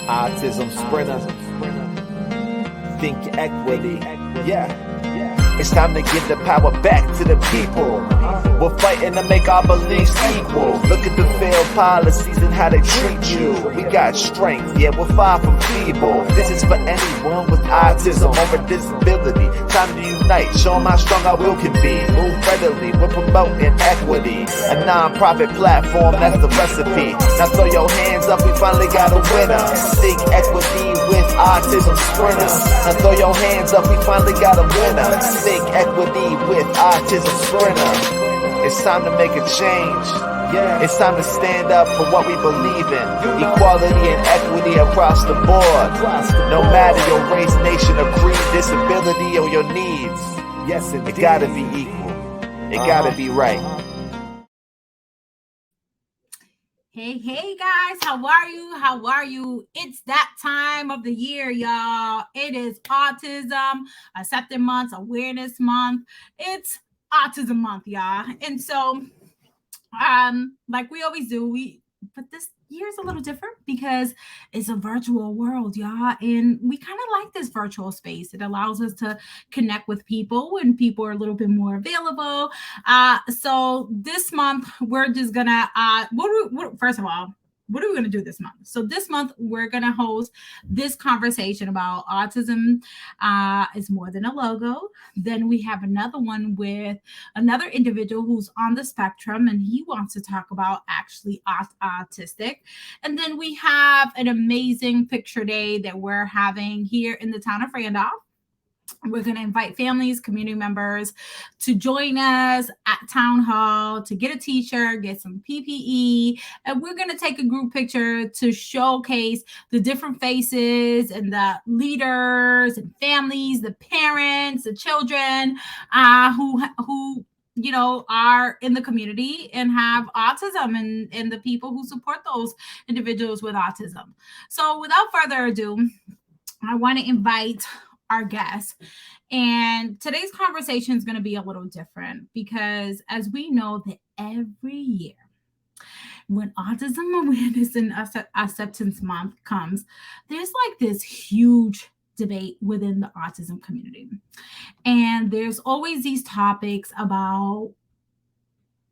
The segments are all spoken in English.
Autism sprinter, think equity, yeah. It's time to give the power back to the people. We're fighting to make our beliefs equal. Look at the failed policies and how they treat you. We got strength, yeah, we're far from feeble. This is for anyone with autism or a disability. Time to unite, show 'em how strong our will can be. Move readily, we're promoting equity. A non-profit platform, that's the recipe. Now throw your hands up, we finally got a winner. Think equity with Autism Sprinter. Now throw your hands up, we finally got a winner. Think equity with Autism Sprinter. It's time to make a change. It's time to stand up for what we believe in. Equality and equity across the board. No matter your race, nation, or creed, disability, or your needs. Yes, it gotta be equal. It gotta be right. Hey guys, how are you? How are you? It's that time of the year, y'all. It is Autism Acceptance Month, Awareness Month. It's Autism Month, y'all. And so, like we always do, but this year's a little different because it's a virtual world, y'all. And we kind of like this virtual space. It allows us to connect with people when people are a little bit more available. So this month, we're just gonna first of all, what are we going to do this month? So this month, we're going to host this conversation about autism is more than a logo. Then we have another one with another individual who's on the spectrum, and he wants to talk about actually autistic. And then we have an amazing picture day that we're having here in the town of Randolph. We're going to invite families, community members to join us at Town Hall to get a t-shirt, get some PPE, and we're going to take a group picture to showcase the different faces and the leaders and families, the parents, the children who are in the community and have autism and the people who support those individuals with autism. So without further ado, I want to invite our guests. And today's conversation is going to be a little different because as we know that every year when Autism Awareness and Acceptance Month comes, there's like this huge debate within the autism community. And there's always these topics about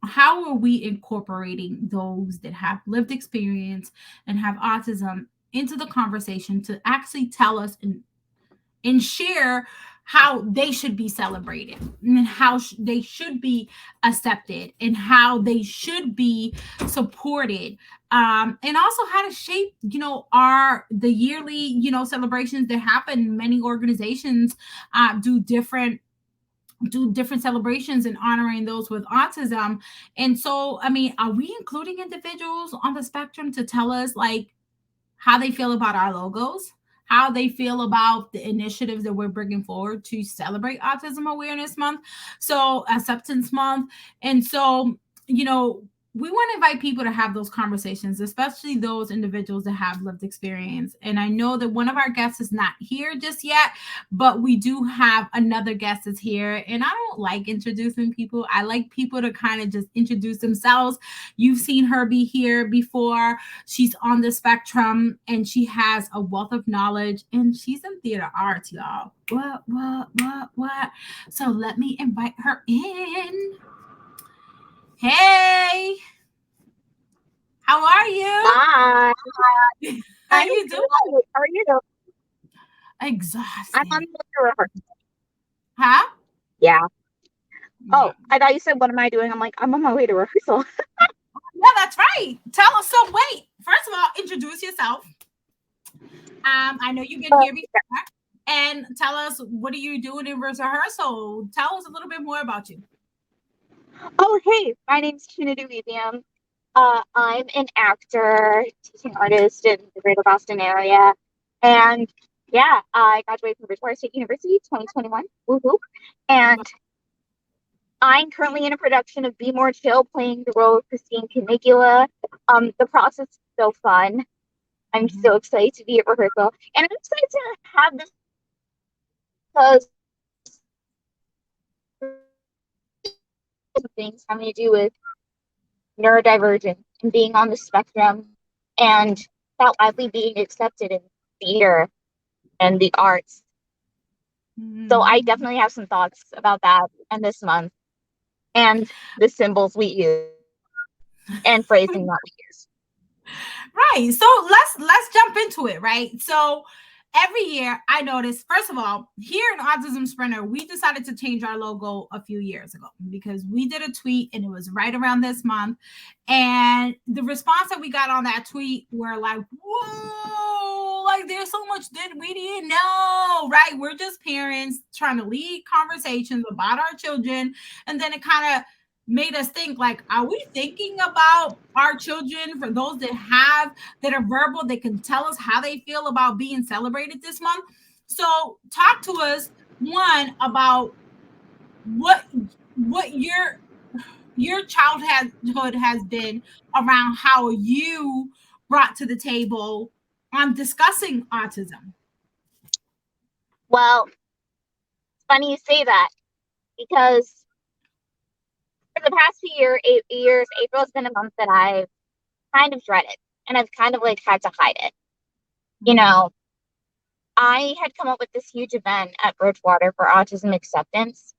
how are we incorporating those that have lived experience and have autism into the conversation to actually tell us and share how they should be celebrated and how they should be accepted and how they should be supported, and also how to shape the yearly celebrations that happen. Many organizations do different celebrations and honoring those with autism. And so, I mean, are we including individuals on the spectrum to tell us like how they feel about our logos, how they feel about the initiatives that we're bringing forward to celebrate Autism Awareness Month, so Acceptance Month. And so, we want to invite people to have those conversations, especially those individuals that have lived experience. And I know that one of our guests is not here just yet, but we do have another guest that's here. And I don't like introducing people. I like people to kind of just introduce themselves. You've seen her be here before. She's on the spectrum and she has a wealth of knowledge, and she's in theater arts, y'all. What? So let me invite her in. Hey, how are you? Hi. How you doing? How are you? Exhausted. I'm on the rehearsal. Huh? Yeah. Oh, I thought you said, what am I doing? I'm like, I'm on my way to rehearsal. Yeah, that's right. Tell us. So wait, first of all, introduce yourself. I know you've been here before. And tell us, what are you doing in rehearsal? Tell us a little bit more about you. Oh, hey, my name's Tina Duvivium. I'm an actor, teaching artist in the greater Boston area. And yeah, I graduated from Bridgewater State University 2021. Woohoo. And I'm currently in a production of Be More Chill, playing the role of Christine Caligula. The process is so fun. I'm so excited to be at rehearsal. And I'm excited to have this because things having to do with neurodivergent and being on the spectrum and not widely being accepted in theater and the arts. So I definitely have some thoughts about that and this month and the symbols we use and phrasing that we use. Right. So let's jump into it, right? So every year I notice, first of all, here in Autism Sprinter, we decided to change our logo a few years ago because we did a tweet and it was right around this month. And the response that we got on that tweet were like, whoa, like there's so much that we didn't know, right? We're just parents trying to lead conversations about our children. And then it kind of made us think, like, are we thinking about our children? For those that are verbal, they can tell us how they feel about being celebrated this month. So talk to us, one, about what your childhood has been around how you brought to the table on discussing autism. Well, it's funny you say that because for the past few years, April has been a month that I've kind of dreaded and I've kind of like had to hide it. You know, I had come up with this huge event at Bridgewater for autism acceptance,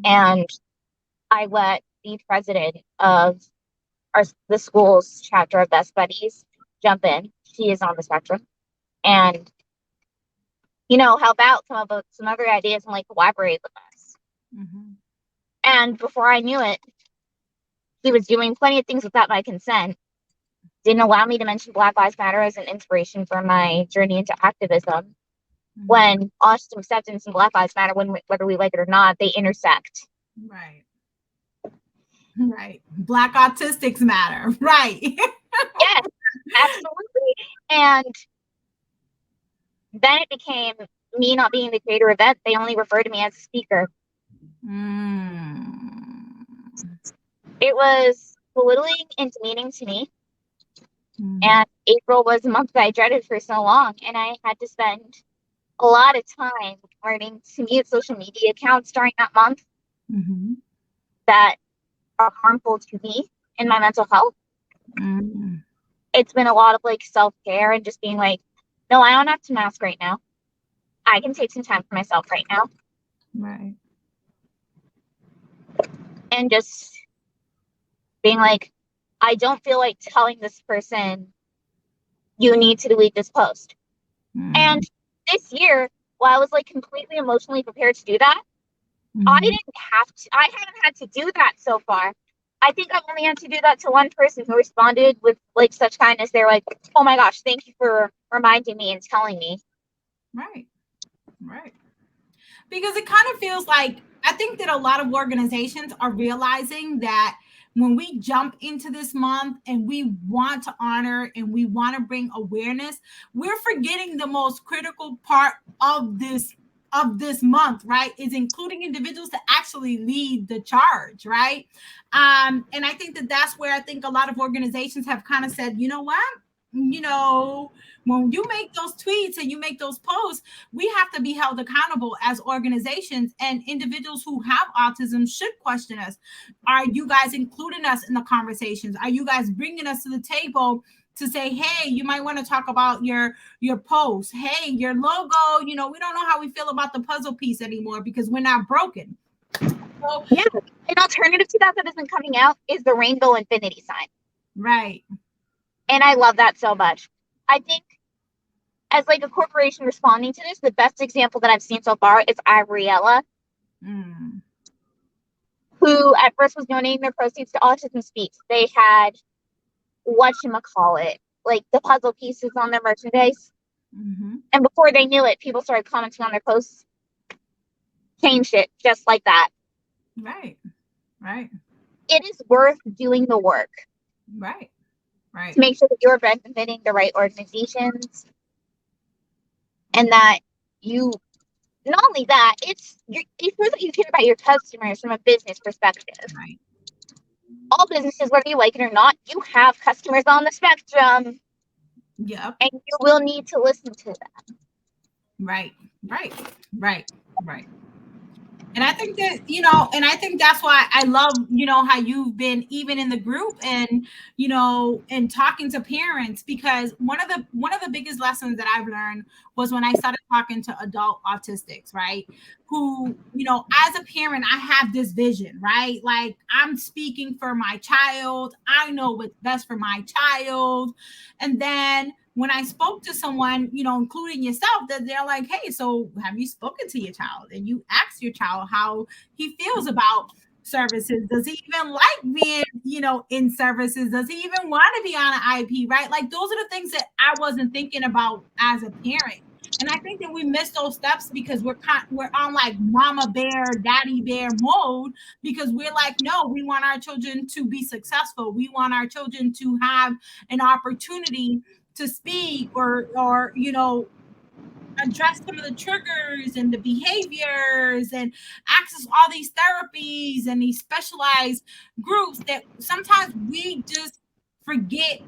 and I let the president of the school's chapter of Best Buddies jump in. She is on the spectrum, and help out, come up with some other ideas and like collaborate with us. And before I knew it, he was doing plenty of things without my consent. Didn't allow me to mention Black Lives Matter as an inspiration for my journey into activism. When autism acceptance and Black Lives Matter, whether we like it or not, they intersect. Right. Black autistics matter. Right. Yes, absolutely. And then it became me not being the creator of it. They only refer to me as a speaker. It was belittling and demeaning to me. And April was a month that I dreaded for so long. And I had to spend a lot of time learning to mute social media accounts during that month that are harmful to me and my mental health. It's been a lot of like self-care and just being like, no, I don't have to mask right now. I can take some time for myself right now. Right. And just being like, I don't feel like telling this person, you need to delete this post. And this year, while I was like completely emotionally prepared to do that, I haven't had to do that so far. I think I've only had to do that to one person who responded with like such kindness. They're like, oh my gosh, thank you for reminding me and telling me. Right. Because it kind of feels like, I think that a lot of organizations are realizing that when we jump into this month and we want to honor and we want to bring awareness, we're forgetting the most critical part of this month, right? Is including individuals to actually lead the charge, right? And I think that that's where I think a lot of organizations have kind of said, you know what? When you make those tweets and you make those posts, we have to be held accountable as organizations, and individuals who have autism should question us. Are you guys including us in the conversations? Are you guys bringing us to the table to say, hey, you might want to talk about your post. Hey, your logo, we don't know how we feel about the puzzle piece anymore because we're not broken. So, yeah, an alternative to that has been coming out is the rainbow infinity sign. Right. And I love that so much. I think as like a corporation responding to this, the best example that I've seen so far is Ivoriella, who at first was donating their proceeds to Autism Speaks. They had whatchamacallit, like the puzzle pieces on their merchandise. And before they knew it, people started commenting on their posts, changed it just like that. Right. It is worth doing the work. Right. To make sure that you're benefiting the right organizations, and that you, not only that, it feels like you care about your customers from a business perspective. Right. All businesses, whether you like it or not, you have customers on the spectrum. Yep. And you will need to listen to them. Right. And I think that, and I think that's why I love, how you've been even in the group and, and talking to parents, because one of the biggest lessons that I've learned was when I started talking to adult autistics, right? Who, as a parent, I have this vision, right? Like I'm speaking for my child. I know what's best for my child. And then when I spoke to someone, including yourself, that they're like, hey, so have you spoken to your child? And you ask your child how he feels about services. Does he even like being, in services? Does he even want to be on an IP, right? Like those are the things that I wasn't thinking about as a parent. And I think that we miss those steps because we're on like mama bear, daddy bear mode, because we're like, no, we want our children to be successful. We want our children to have an opportunity to speak or address some of the triggers and the behaviors and access all these therapies and these specialized groups that sometimes we just forget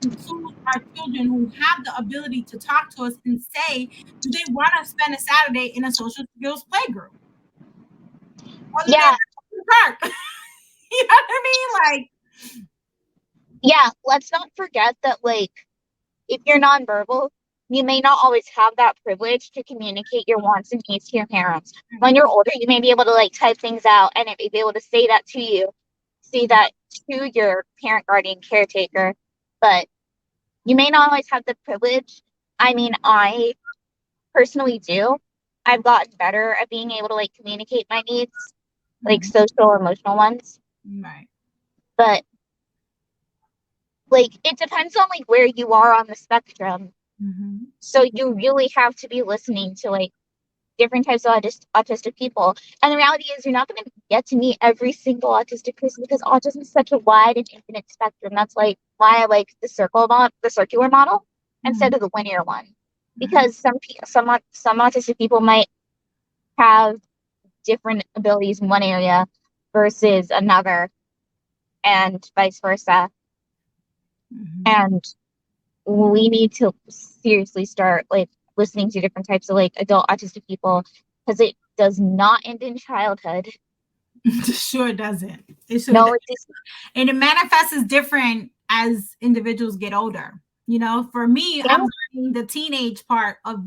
to include our children who have the ability to talk to us and say, do they want to spend a Saturday in a social skills play group? Or do they Yeah. want to go to the park? You know what I mean? Like, Yeah, let's not forget that, like, if you're nonverbal, you may not always have that privilege to communicate your wants and needs to your parents. When you're older, you may be able to like type things out and it may be able to say that to you, say that to your parent, guardian, caretaker, but you may not always have the privilege. I mean, I personally do. I've gotten better at being able to like communicate my needs, like social or emotional ones. right. But like it depends on like where you are on the spectrum. Mm-hmm. So you really have to be listening to like different types of autistic people. And the reality is you're not going to get to meet every single autistic person because autism is such a wide and infinite spectrum. That's like why I like the circular model instead of the linear one. Because some autistic people might have different abilities in one area versus another and vice versa. And we need to seriously start like listening to different types of like adult autistic people because it does not end in childhood. Sure doesn't. It sure No, doesn't. And it manifests as different as individuals get older. For me, yeah. I'm learning the teenage part of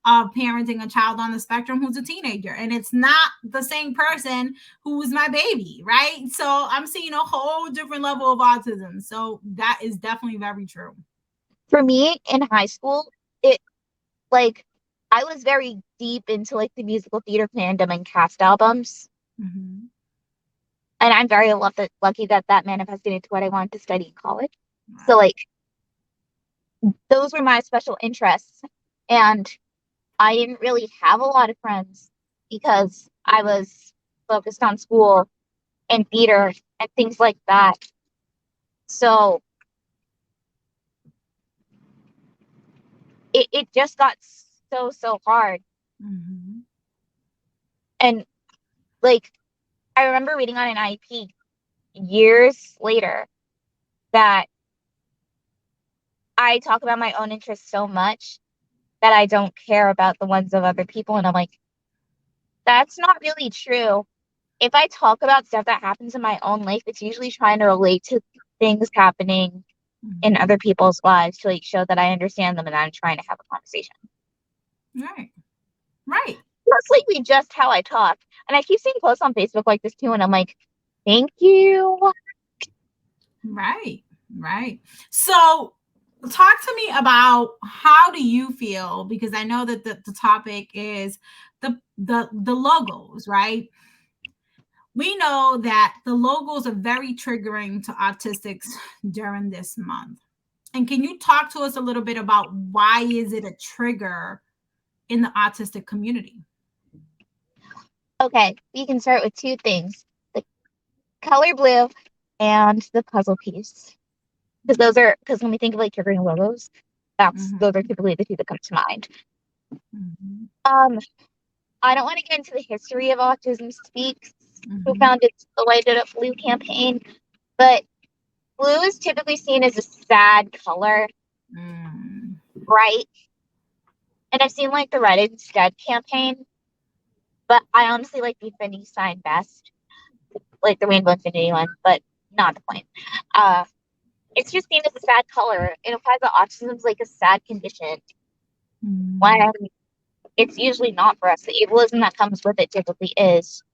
parenting a child on the spectrum who's a teenager, and it's not the same person who was my baby, right? So I'm seeing a whole different level of autism. So that is definitely very true. For me in high school, it like I was very deep into like the musical theater fandom and cast albums. Mm-hmm. And I'm very lucky that that manifested into what I wanted to study in college. Right. So like those were my special interests. And I didn't really have a lot of friends because I was focused on school and theater and things like that. So it just got so hard. Mm-hmm. And like I remember reading on an IEP years later that I talk about my own interests so much that I don't care about the ones of other people. And I'm like, that's not really true. If I talk about stuff that happens in my own life, it's usually trying to relate to things happening in other people's lives to like show that I understand them and I'm trying to have a conversation. Right. Right. That's like just how I talk. And I keep seeing posts on Facebook like this too, and I'm like, thank you. Right. Right. So talk to me about how do you feel, because I know that the topic is the logos, right? We know that the logos are very triggering to autistics during this month. And can you talk to us a little bit about why is it a trigger in the autistic community? Okay, we can start with two things: the color blue and the puzzle piece. Because when we think of like triggering logos, those are typically the two that come to mind. I don't want to get into the history of Autism Speaks, who founded the Light It Up Blue campaign, but blue is typically seen as a sad color, right? And I've seen like the Red Instead campaign, But I honestly like the infinity sign best, like the rainbow infinity one, but not the point. It's just seen as a sad color. It implies that autism is like a sad condition when it's usually not for us. The ableism that comes with it typically is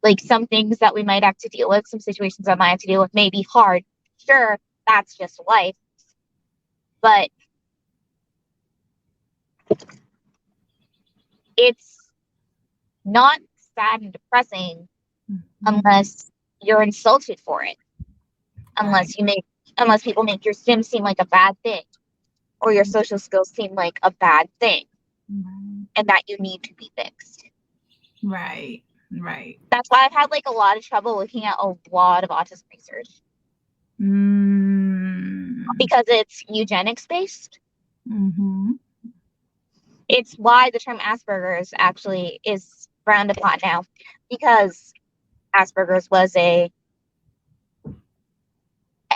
like some things that we might have to deal with, some situations that might have to deal with may be hard. Sure, that's just life. But it's not sad and depressing unless you're insulted for it. Unless people make your sim seem like a bad thing, or your social skills seem like a bad thing, and that you need to be fixed. Right. That's why I've had like a lot of trouble looking at a lot of autism research. Because it's eugenics based. It's why the term Asperger's actually is frowned upon now, because Asperger's was a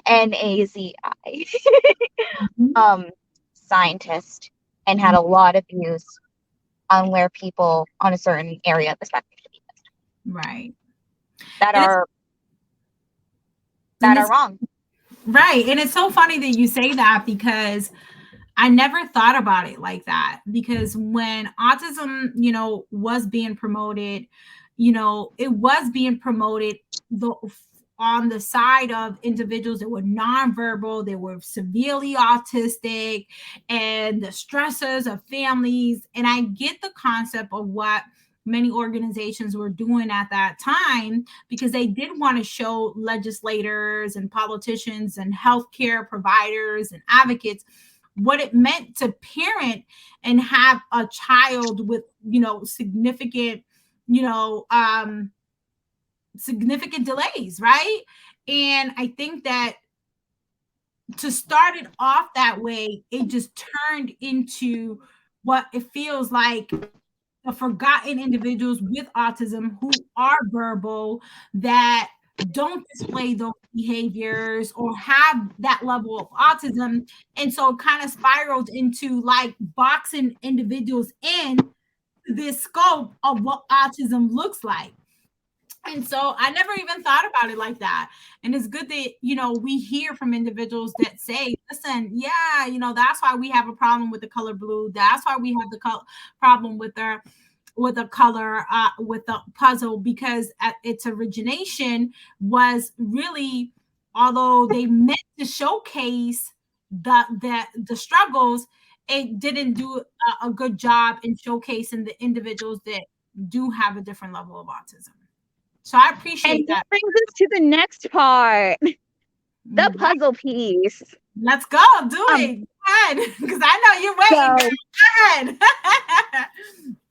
NAZI scientist and had a lot of views on where people on a certain area of the spectrum should be tested. Right. That are wrong. Right. And it's so funny that you say that, because I never thought about it like that. Because when autism, was being promoted, it was being promoted on the side of individuals that were nonverbal, they were severely autistic, and the stressors of families. And I get the concept of what many organizations were doing at that time, because they did want to show legislators and politicians and healthcare providers and advocates what it meant to parent and have a child with, significant, significant delays, right? And I think that to start it off that way, it just turned into what it feels like the forgotten individuals with autism who are verbal, that don't display those behaviors or have that level of autism. And so it kind of spiraled into like boxing individuals in this scope of what autism looks like. And so I never even thought about it like that. And it's good that, we hear from individuals that say, listen, yeah, that's why we have a problem with the color blue. That's why we have the problem with the color, with the puzzle, because at its origination was really, although they meant to showcase the struggles, it didn't do a good job in showcasing the individuals that do have a different level of autism. So I appreciate that. Brings us to the next part, the puzzle piece. Let's go, do it. Go ahead, because I know you're waiting. Go ahead.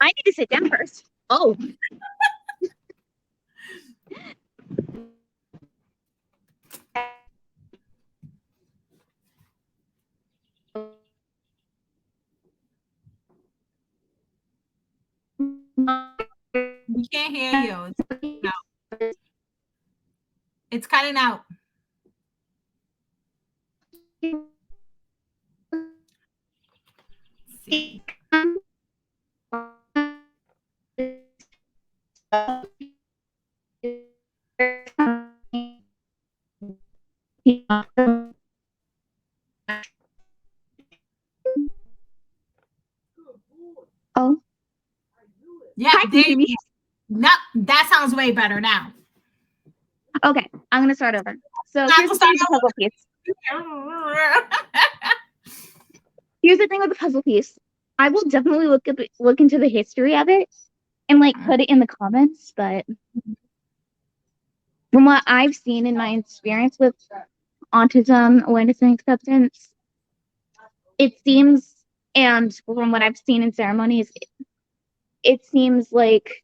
I need to sit down first. Oh. We can't hear you. It's cutting out. Let's see. Oh. Yeah, no, that sounds way better now. Okay, I'm gonna start over. So here's the thing with the puzzle piece. Here's the thing with the puzzle piece. I will definitely look into the history of it and like put it in the comments, but from what I've seen in my experience with autism awareness and acceptance, it seems, and from what I've seen in ceremonies, it seems like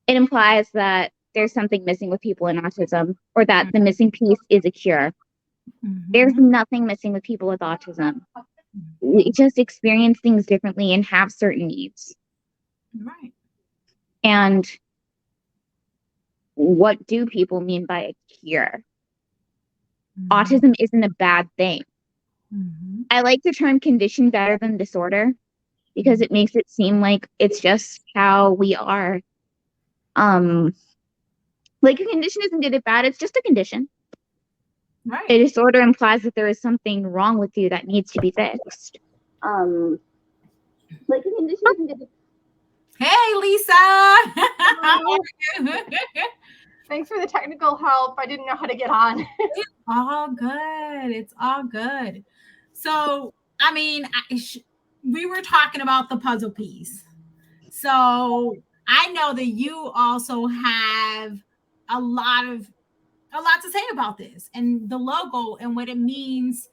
it implies that there's something missing with people in autism, or that the missing piece is a cure. There's nothing missing with people with autism. We just experience things differently and have certain needs. Right. And what do people mean by a cure? Autism isn't a bad thing. I like the term condition better than disorder, because it makes it seem like it's just how we are. Like a condition isn't good or bad, it's just a condition. Right. A disorder implies that there is something wrong with you that needs to be fixed. Like a condition isn't good. Hey, Lisa. How are you? Thanks for the technical help. I didn't know how to get on. It's all good. It's all good. So, I mean, we were talking about the puzzle piece. So I know that you also have a lot to say about this and the logo and what it means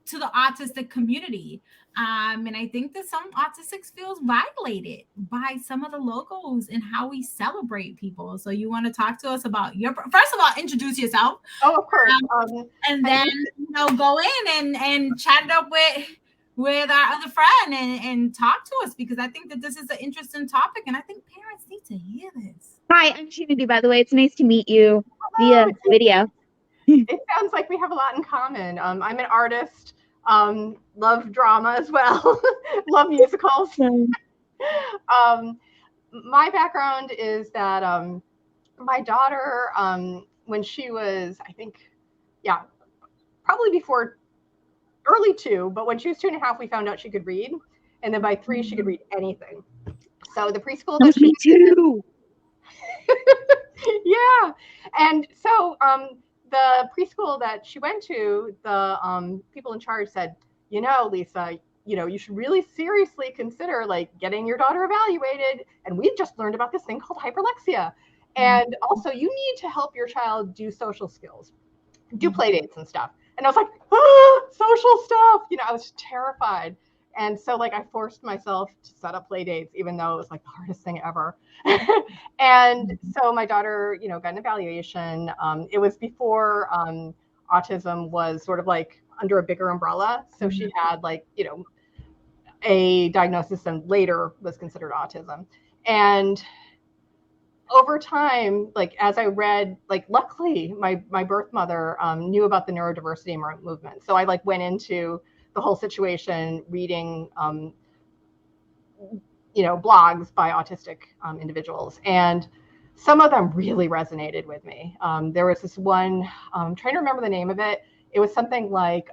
to the autistic community. And I think that some autistics feels violated by some of the logos and how we celebrate people. So you want to talk to us about first of all, introduce yourself. Oh, of course. And then go in and chat it up with our other friend and talk to us, because I think that this is an interesting topic and I think parents need to hear this. Hi, I'm Trinity, by the way. It's nice to meet you via video. It sounds like we have a lot in common. I'm an artist, love drama as well, love musicals. My background is that my daughter, when she was, I think, probably before early 2, but when she was 2.5, we found out she could read. And then by 3, she could read anything. So the preschool that me too. Yeah. And so the preschool that she went to, the people in charge said, Lisa, you should really seriously consider like getting your daughter evaluated. And we've just learned about this thing called hyperlexia. And also you need to help your child do social skills, do play dates and stuff. And I was like, social stuff. I was terrified. And so like I forced myself to set up play dates, even though it was like the hardest thing ever. And so my daughter, got an evaluation. It was before autism was sort of like under a bigger umbrella. So she had like, a diagnosis and later was considered autism. And over time, like as I read, like luckily my birth mother knew about the neurodiversity movement. So I like went into the whole situation reading, blogs by autistic individuals. And some of them really resonated with me. There was this one, I'm trying to remember the name of it. It was something like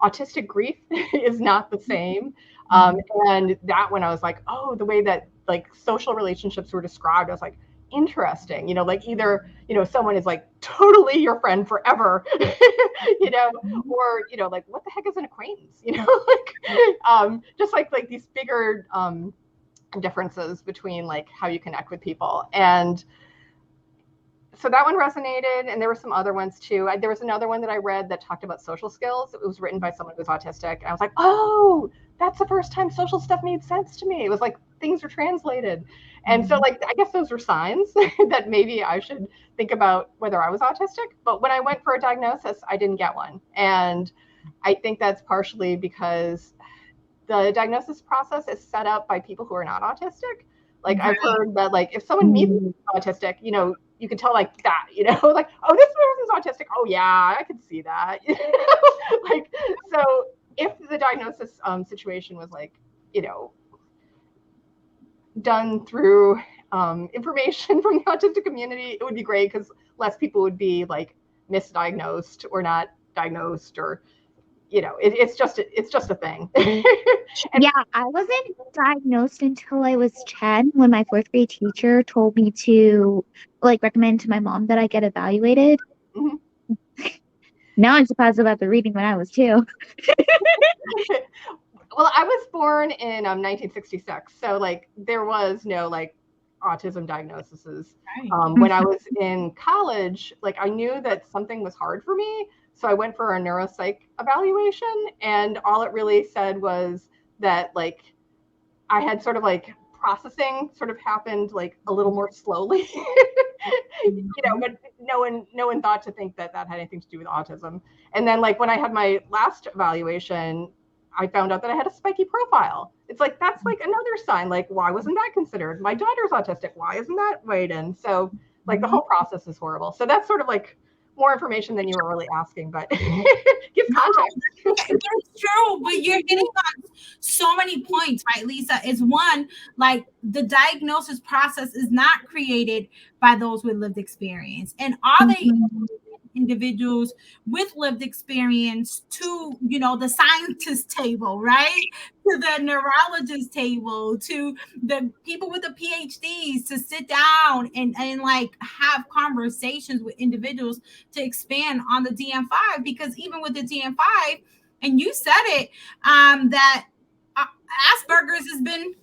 autistic grief is not the same. And that one I was like, oh, the way that like social relationships were described, I was like, interesting, like either, someone is like totally your friend forever, or, like what the heck is an acquaintance, like, just like these bigger differences between like how you connect with people. And so that one resonated, and there were some other ones too. There was another one that I read that talked about social skills. It was written by someone who was autistic. And I was like, oh, that's the first time social stuff made sense to me. It was like things were translated. And so like, I guess those were signs that maybe I should think about whether I was autistic. But when I went for a diagnosis, I didn't get one. And I think that's partially because the diagnosis process is set up by people who are not autistic. Like I've heard that like if someone meets autistic, you can tell like that, like, oh, this person's autistic. Oh yeah, I could see that. Like, so if the diagnosis situation was like, done through information from the autistic community, it would be great because less people would be like misdiagnosed or not diagnosed, or it's just a thing. Yeah, I wasn't diagnosed until I was 10 when my 4th grade teacher told me to like recommend to my mom that I get evaluated. Mm-hmm. Now I'm surprised about the reading when I was 2. Well, I was born in 1966, so like there was no like autism diagnoses. When I was in college, like I knew that something was hard for me, so I went for a neuropsych evaluation, and all it really said was that like I had sort of like processing sort of happened like a little more slowly, but no one thought to think that had anything to do with autism. And then like when I had my last evaluation, I found out that I had a spiky profile. It's like, that's like another sign, like why wasn't that considered? My daughter's autistic, why isn't that weighed in? So like the whole process is horrible. So that's sort of like more information than you were really asking, but give context. It's true, but you're hitting on so many points, right, Lisa? Is one, like the diagnosis process is not created by those with lived experience, and are they individuals with lived experience to, you know, the scientist table, right, to the neurologist table, to the people with the PhDs, to sit down and like have conversations with individuals to expand on the DM5, because even with the DM5, and you said it, that Asperger's has been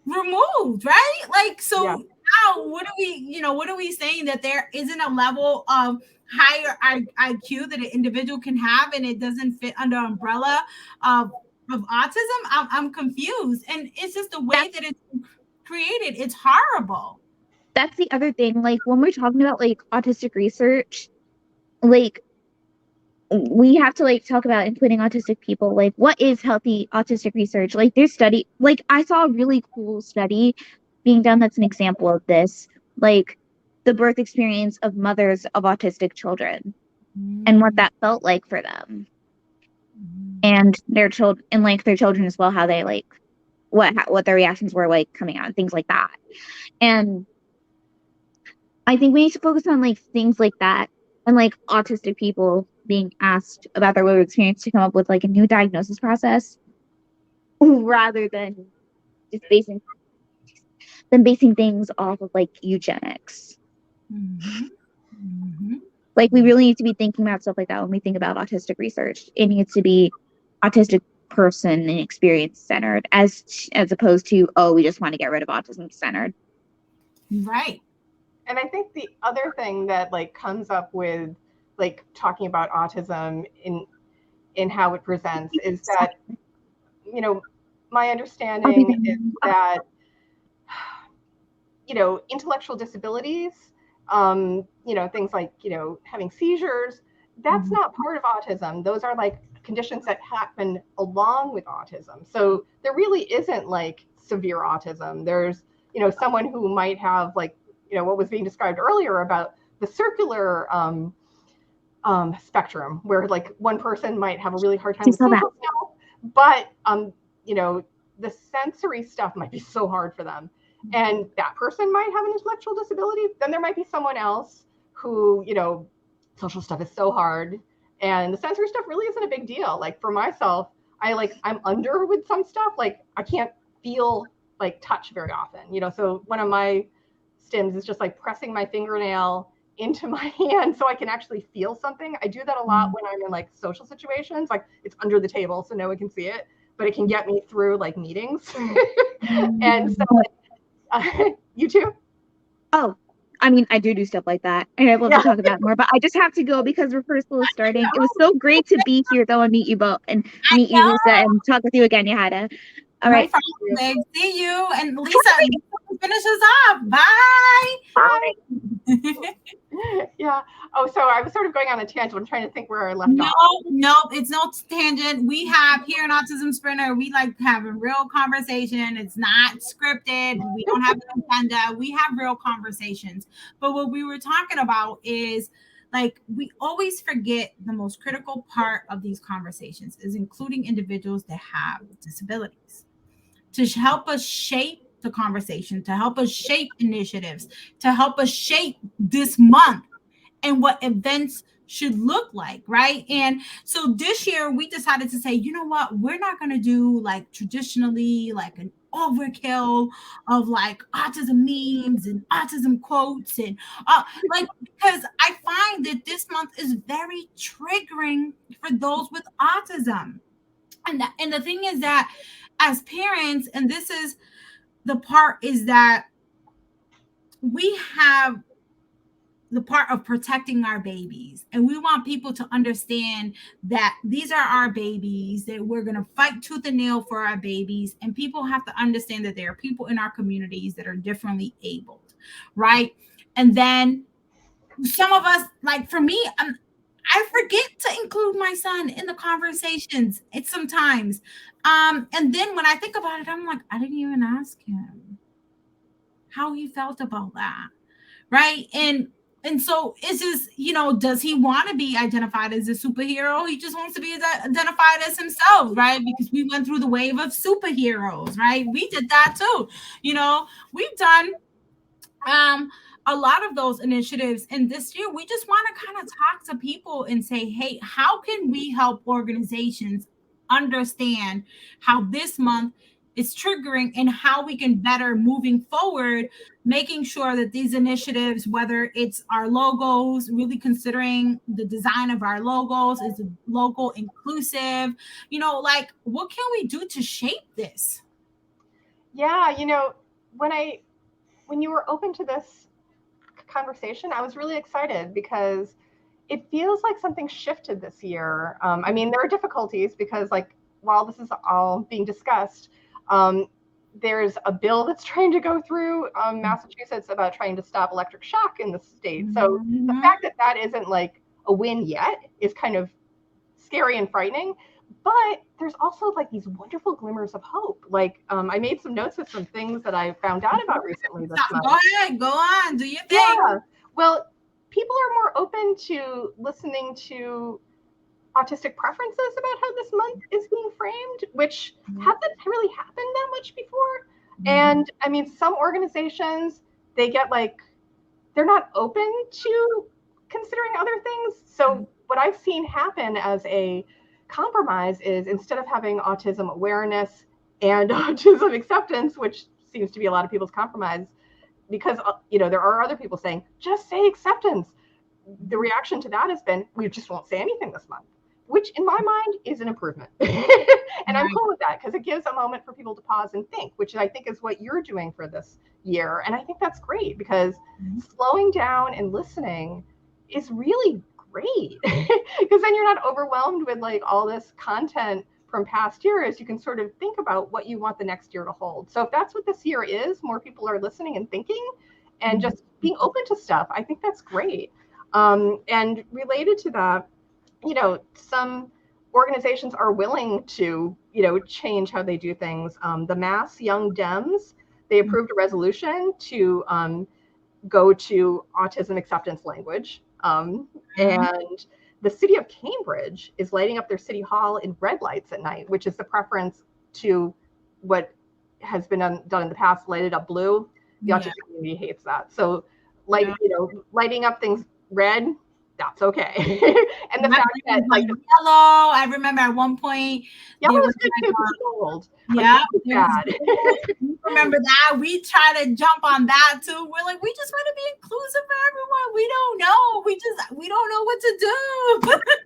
removed, right? Like, so Yeah. now what are we, you know, what are we saying, that there isn't a level of higher IQ that an individual can have and it doesn't fit under umbrella of autism? I'm confused, and it's just the way that it's created. It's horrible. That's the other thing. Like when we're talking about like autistic research, like we have to like talk about including autistic people. Like what is healthy autistic research? Like there's study, like I saw a really cool study being done that's an example of this, like the birth experience of mothers of autistic children and what that felt like for them and their children, and like their children as well, how they like what their reactions were like coming out and things like that. And I think we need to focus on like things like that, and like autistic people being asked about their lived experience to come up with like a new diagnosis process rather than just basing things off of like eugenics. Like we really need to be thinking about stuff like that when we think about autistic research. It needs to be autistic person and experience centered as opposed to, oh, we just want to get rid of autism centered. Right. And I think the other thing that like comes up with like talking about autism in how it presents is that, you know, my understanding is that, you know, intellectual disabilities, you know, things like, you know, having seizures, that's not part of autism. Those are like conditions that happen along with autism. So there really isn't like severe autism. There's, you know, someone who might have like, you know, what was being described earlier about the circular spectrum, where like one person might have a really hard time with social skills, but you know, the sensory stuff might be so hard for them, and that person might have an intellectual disability. Then there might be someone else who, you know, social stuff is so hard and the sensory stuff really isn't a big deal. Like for myself, I'm under with some stuff, like I can't feel like touch very often, you know. So one of my stims is just like pressing my fingernail into my hand so I can actually feel something. I do that a lot when I'm in like social situations, like it's under the table so no one can see it, but it can get me through like meetings. And so you too? Oh, I mean, I do stuff like that, and I'd love to talk about more, but I just have to go because rehearsal is starting. It was so great to be here, though, and meet you both, and meet you, Lisa, and talk with you again, Yahada. All right. No problem, babe. See you. And Lisa, finish us off. Bye. Bye. Yeah. Oh, so I was sort of going on a tangent. I'm trying to think where I left off. No, it's no tangent. We have here in Autism Sprinter, we like having real conversation. It's not scripted. We don't have an agenda. We have real conversations. But what we were talking about is like we always forget the most critical part of these conversations is including individuals that have disabilities to help us shape the conversation, to help us shape initiatives, to help us shape this month and what events should look like, right? And so this year we decided to say, you know what, we're not going to do like traditionally like an overkill of like autism memes and autism quotes and like, because I find that this month is very triggering for those with autism. And the thing is that as parents, and this is the part, is that we have the part of protecting our babies, and we want people to understand that these are our babies, that we're going to fight tooth and nail for our babies, and people have to understand that there are people in our communities that are differently abled, right? And then some of us, like for me, I forget to include my son in the conversations. It's sometimes. And then when I think about it, I'm like, I didn't even ask him how he felt about that. Right. And And so is this, does he want to be identified as a superhero? He just wants to be identified as himself, right? Because we went through the wave of superheroes, right? We did that too. We've done a lot of those initiatives. And this year, we just want to kind of talk to people and say, hey, how can we help organizations understand how this month is triggering and how we can better moving forward, making sure that these initiatives, whether it's our logos, really considering the design of our logos, is the logo inclusive, like what can we do to shape this? Yeah, when you were open to this conversation, I was really excited because it feels like something shifted this year. I mean, there are difficulties because, like, while this is all being discussed, there's a bill that's trying to go through Massachusetts about trying to stop electric shock in the state. So the fact that that isn't like a win yet is kind of scary and frightening. But there's also like these wonderful glimmers of hope. Like I made some notes with some things that I found out about recently this month. Go ahead, go on, do your thing. Yeah. Well, people are more open to listening to autistic preferences about how this month is being framed, which hasn't really happened that much before. And I mean, some organizations, they get like, they're not open to considering other things. So what I've seen happen as a compromise is instead of having autism awareness and autism acceptance, which seems to be a lot of people's compromise, because there are other people saying, just say acceptance. The reaction to that has been, we just won't say anything this month, which in my mind is an improvement. And I'm cool with that because it gives a moment for people to pause and think, which I think is what you're doing for this year. And I think that's great because slowing down and listening is really great because then you're not overwhelmed with like all this content from past years. You can sort of think about what you want the next year to hold. So if that's what this year is, more people are listening and thinking and just being open to stuff. I think that's great. And related to that, some organizations are willing to, change how they do things. The Mass Young Dems, they approved a resolution to go to autism acceptance language. And the city of Cambridge is lighting up their city hall in red lights at night, which is the preference to what has been done in the past, lighted up blue. The autistic community hates that. So lighting up things red, that's okay. And the fact that like yellow, I remember at one point yellow was good too, gold. Yeah, remember that we try to jump on that too. We're like, we just want to be inclusive for everyone. We don't know. We don't know what to do.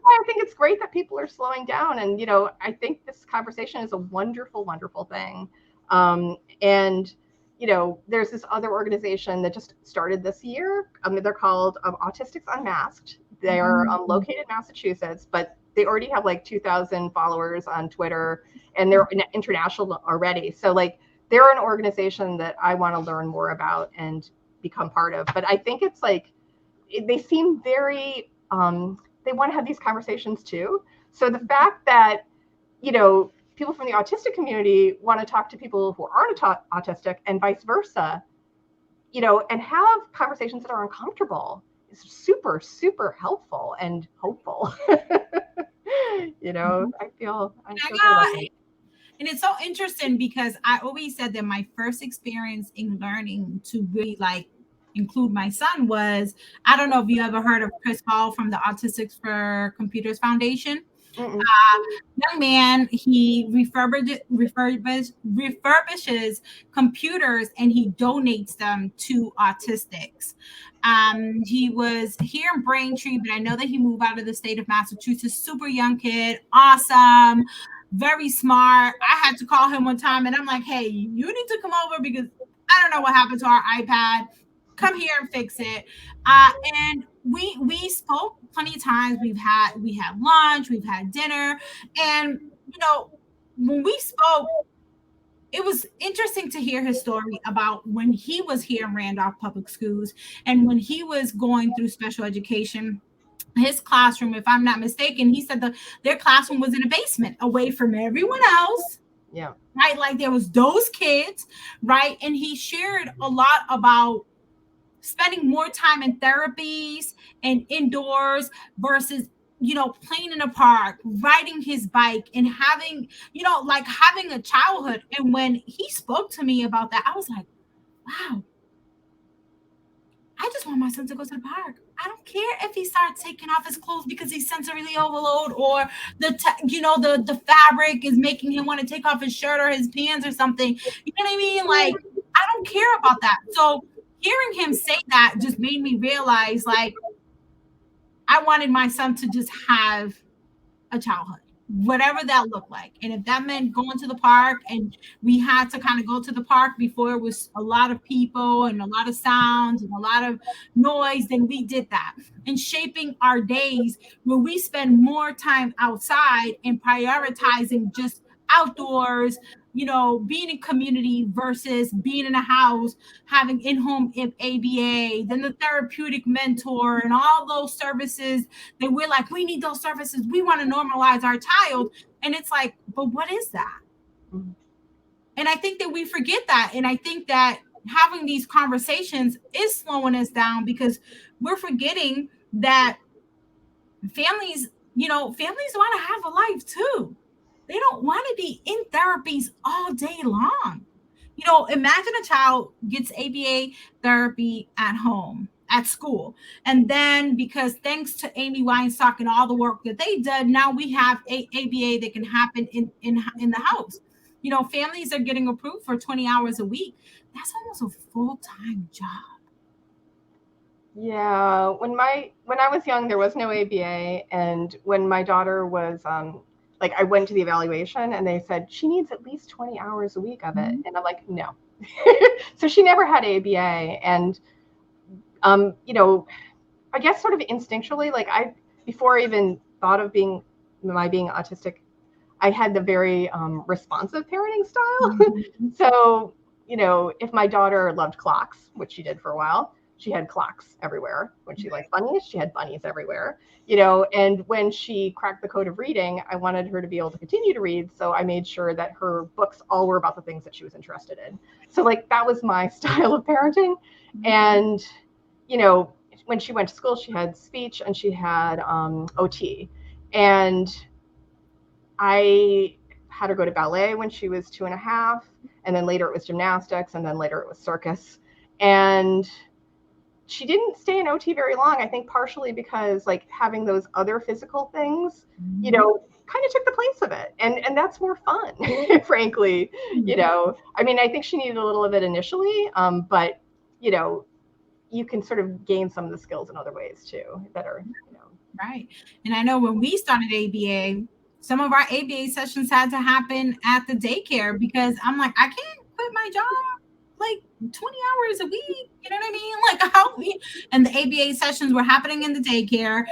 I think it's great that people are slowing down, and I think this conversation is a wonderful, wonderful thing. And there's this other organization that just started this year. They're called Autistics Unmasked. They are located in Massachusetts, but they already have like 2,000 followers on Twitter, and they're international already. So like they're an organization that I want to learn more about and become part of. But I think it's like they seem very they want to have these conversations too. So the fact that people from the autistic community want to talk to people who aren't autistic and vice versa, and have conversations that are uncomfortable is super, super helpful and hopeful. I feel good about that. And it's so interesting because I always said that my first experience in learning to really like include my son was, I don't know if you ever heard of Chris Hall from the Autistics for Computers Foundation. Young man, he refurbishes computers and he donates them to autistics. He was here in Braintree, but I know that he moved out of the state of Massachusetts. Super young kid, awesome, very smart. I had to call him one time and I'm like, hey, you need to come over because I don't know what happened to our iPad. Come here and fix it. And we spoke plenty of times. We had lunch, we've had dinner, and when we spoke, it was interesting to hear his story about when he was here in Randolph Public Schools and when he was going through special education. His classroom, if I'm not mistaken, he said their classroom was in a basement away from everyone else. Yeah. Right. Like there was those kids. Right. And he shared a lot about spending more time in therapies and indoors versus, playing in a park, riding his bike, and having, like having a childhood. And when he spoke to me about that, I was like, wow, I just want my son to go to the park. I don't care if he starts taking off his clothes because he's sensory overload, or the fabric is making him want to take off his shirt or his pants or something. You know what I mean? Like, I don't care about that. So hearing him say that just made me realize, like, I wanted my son to just have a childhood, whatever that looked like. And if that meant going to the park, and we had to kind of go to the park before it was a lot of people and a lot of sounds and a lot of noise, then we did that. And shaping our days where we spend more time outside and prioritizing just outdoors, being in community versus being in a house, having in-home ABA, then the therapeutic mentor, and all those services that we're like, we need those services. We want to normalize our child. And it's like, but what is that? And I think that we forget that. And I think that having these conversations is slowing us down, because we're forgetting that families want to have a life too. They don't want to be in therapies all day long. Imagine a child gets ABA therapy at home, at school. And then, because thanks to Amy Weinstock and all the work that they did, now we have ABA that can happen in the house. Families are getting approved for 20 hours a week. That's almost a full-time job. Yeah, when I was young, there was no ABA, and when my daughter was like, I went to the evaluation and they said she needs at least 20 hours a week of it, and I'm like, no. So she never had ABA, and I guess sort of instinctually, like, before I even thought of being autistic, I had the very responsive parenting style. So, if my daughter loved clocks, which she did for a while, she had clocks everywhere. When she liked bunnies, she had bunnies everywhere, and when she cracked the code of reading, I wanted her to be able to continue to read. So I made sure that her books all were about the things that she was interested in. So, like, that was my style of parenting. And, when she went to school, she had speech and she had OT. And I had her go to ballet when she was 2.5. And then later it was gymnastics. And then later it was circus. And she didn't stay in OT very long, I think partially because, like, having those other physical things, kind of took the place of it. And that's more fun, frankly. I mean, I think she needed a little of it initially, but, you can sort of gain some of the skills in other ways too that are, Right. And I know when we started ABA, some of our ABA sessions had to happen at the daycare, because I'm like, I can't quit my job like 20 hours a week. You know what I mean? Like, and the ABA sessions were happening in the daycare.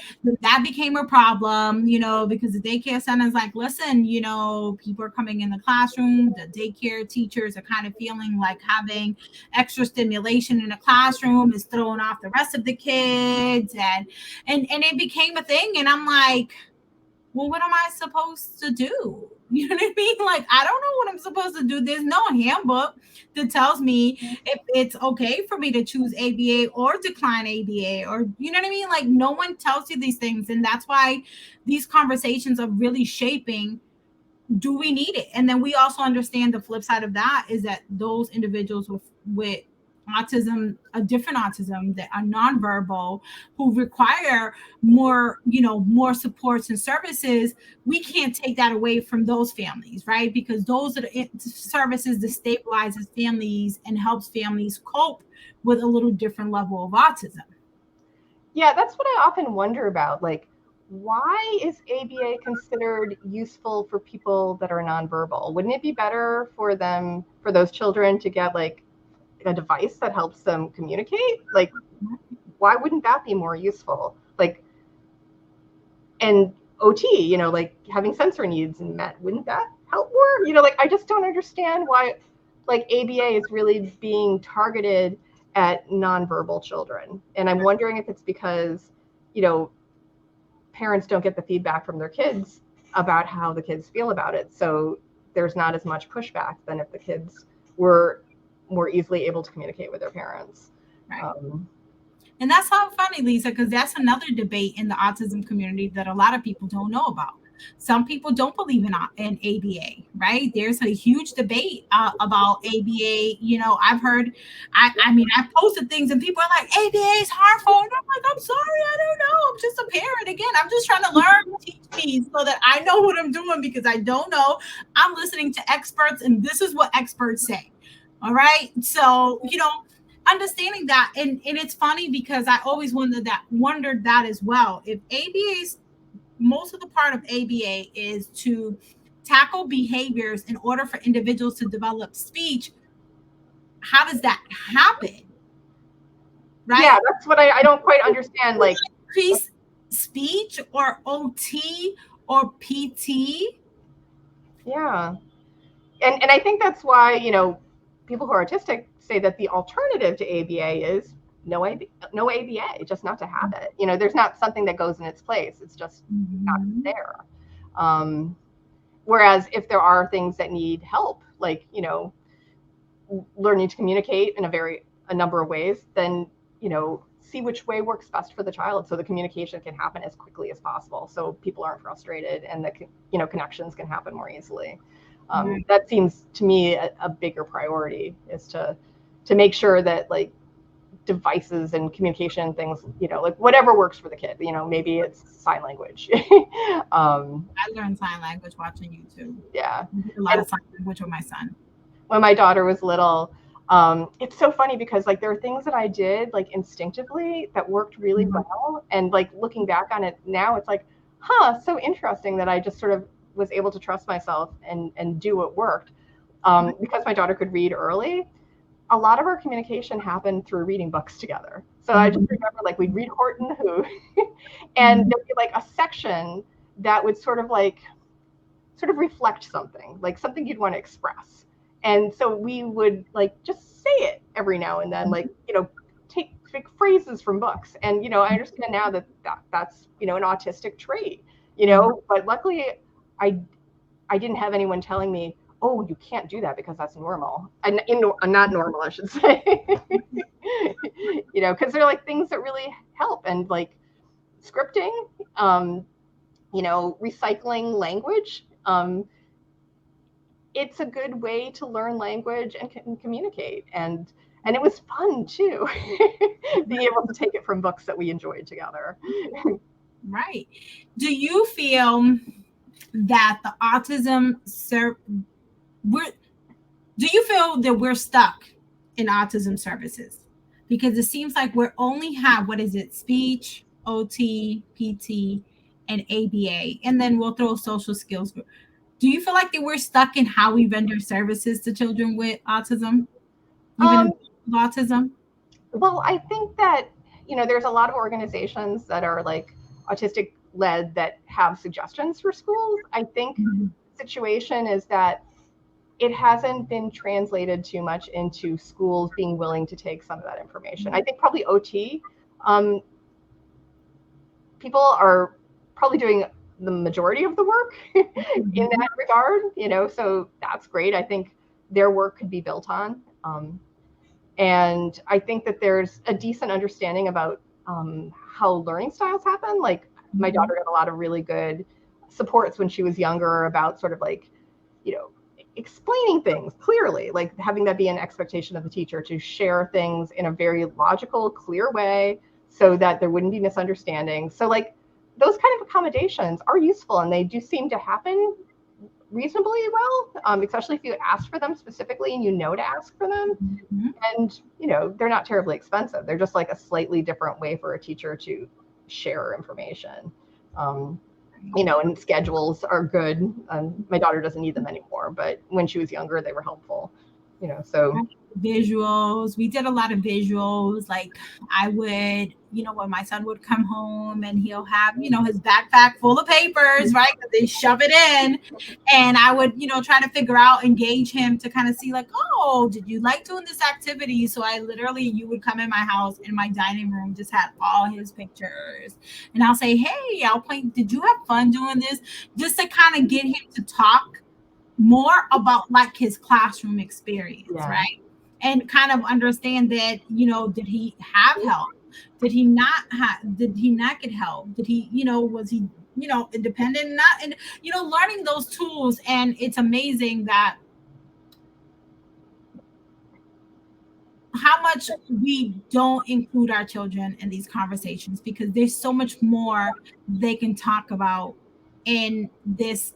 That became a problem, because the daycare center's like, listen, people are coming in the classroom. The daycare teachers are kind of feeling like having extra stimulation in the classroom is throwing off the rest of the kids. And it became a thing. And I'm like, well, what am I supposed to do? You know what I mean? Like, I don't know what I'm supposed to do. There's no handbook that tells me if it's okay for me to choose ABA or decline ABA, or, you know what I mean? Like, no one tells you these things. And that's why these conversations are really shaping, do we need it? And then we also understand the flip side of that is that those individuals with autism, a different autism, that are nonverbal, who require more supports and services, we can't take that away from those families, right? Because those are the services that stabilizes families and helps families cope with a little different level of autism. Yeah, that's what I often wonder about. Like, why is ABA considered useful for people that are nonverbal? Wouldn't it be better for those children to get, like, a device that helps them communicate? Like, why wouldn't that be more useful? Like, and OT, like having sensory needs and met, wouldn't that help more? Like, I just don't understand why, like, ABA is really being targeted at nonverbal children. And I'm wondering if it's because, parents don't get the feedback from their kids about how the kids feel about it. So there's not as much pushback than if the kids were more easily able to communicate with their parents. Right. And that's how funny, Lisa, because that's another debate in the autism community that a lot of people don't know about. Some people don't believe in ABA, right? There's a huge debate about ABA. I've heard, I mean, I've posted things and people are like, ABA is harmful. And I'm like, I'm sorry, I don't know. I'm just a parent. Again, I'm just trying to learn, teach me so that I know what I'm doing because I don't know. I'm listening to experts and this is what experts say. All right. So, understanding that. And it's funny because I always wondered that as well. If ABA's most of the part of ABA is to tackle behaviors in order for individuals to develop speech. How does that happen? Right? Yeah, that's what I don't quite understand. Like increase speech or OT or PT. Yeah. And I think that's why, people who are autistic say that the alternative to ABA is no ABA, just not to have it. There's not something that goes in its place. It's just not there. Whereas if there are things that need help, like, learning to communicate in a number of ways, then, see which way works best for the child so the communication can happen as quickly as possible. So people aren't frustrated and the, connections can happen more easily. That seems to me a bigger priority is to make sure that like devices and communication things, like whatever works for the kid, maybe it's sign language. I learned sign language watching YouTube. Yeah. A lot of sign language with my son. When my daughter was little, it's so funny because like there are things that I did like instinctively that worked really well. And like looking back on it now, it's like, so interesting that I just sort of was able to trust myself and do what worked. Because my daughter could read early, a lot of our communication happened through reading books together. So I just remember like we'd read Horton Who, and there'd be like a section that would sort of reflect something, like something you'd want to express. And so we would like just say it every now and then, like, take phrases from books. And, I understand now that's, an autistic trait, but luckily I didn't have anyone telling me, oh, you can't do that because that's normal. And not normal, I should say, because they're like things that really help. And like scripting, recycling language, it's a good way to learn language and communicate. And it was fun too, being able to take it from books that we enjoyed together. Right. Do you feel that the autism do you feel that we're stuck in autism services? Because it seems like we only have, speech, OT, PT, and ABA, and then we'll throw social skills. Do you feel like that we're stuck in how we render services to children with autism? Even with autism? Well, I think that, there's a lot of organizations that are like autistic led that have suggestions for schools. I think the situation is that it hasn't been translated too much into schools being willing to take some of that information. I think probably OT, people are probably doing the majority of the work in that regard, so that's great. I think their work could be built on. And I think that there's a decent understanding about how learning styles happen. Like my daughter got a lot of really good supports when she was younger about sort of like, explaining things clearly, like having that be an expectation of the teacher to share things in a very logical, clear way so that there wouldn't be misunderstandings. So like those kind of accommodations are useful and they do seem to happen reasonably well, especially if you ask for them specifically and to ask for them. And, they're not terribly expensive. They're just like a slightly different way for a teacher to share information. And schedules are good. My daughter doesn't need them anymore, but when she was younger, they were helpful, so. Visuals. We did a lot of visuals. Like I would, when my son would come home and he'll have, his backpack full of papers, right? They shove it in. And I would, try to figure out, engage him to kind of see like, oh, did you like doing this activity? So you would come in my house and my dining room just had all his pictures. And I'll say, hey, did you have fun doing this? Just to kind of get him to talk more about like his classroom experience, right? And kind of understand that, did he have help? Did he not get help? Did he, was he, independent? Not, and learning those tools. And it's amazing that how much we don't include our children in these conversations, because there's so much more they can talk about in this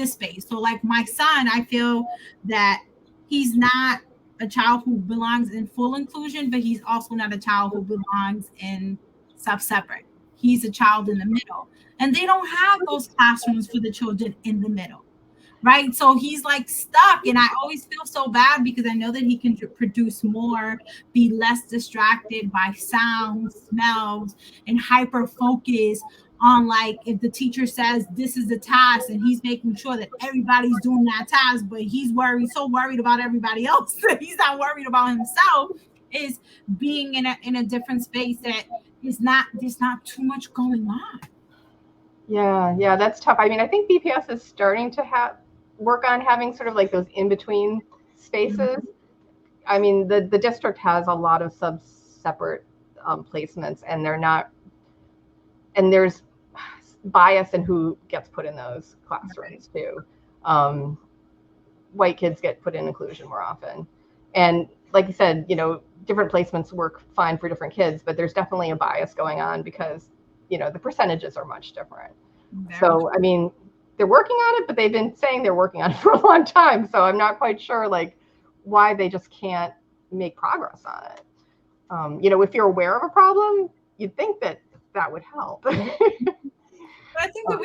space. So like my son, I feel that he's not a child who belongs in full inclusion, but he's also not a child who belongs in separate. He's a child in the middle, and they don't have those classrooms for the children in the middle. Right. So he's like stuck. And I always feel so bad, because I know that he can produce more, be less distracted by sounds, smells, and hyper focus on, like, if the teacher says this is the task and he's making sure that everybody's doing that task, but he's so worried about everybody else that he's not worried about himself, is being in a different space that there's not too much going on. Yeah, that's tough. I mean, I think BPS is starting to work on having sort of like those in-between spaces. Mm-hmm. I mean, the district has a lot of separate placements, and there's bias in who gets put in those classrooms too. White kids get put in inclusion more often. And like you said, different placements work fine for different kids, but there's definitely a bias going on because, the percentages are much different. So, I mean, they're working on it, but they've been saying they're working on it for a long time. So I'm not quite sure, like, why they just can't make progress on it. If you're aware of a problem, you'd think that would help. But I think that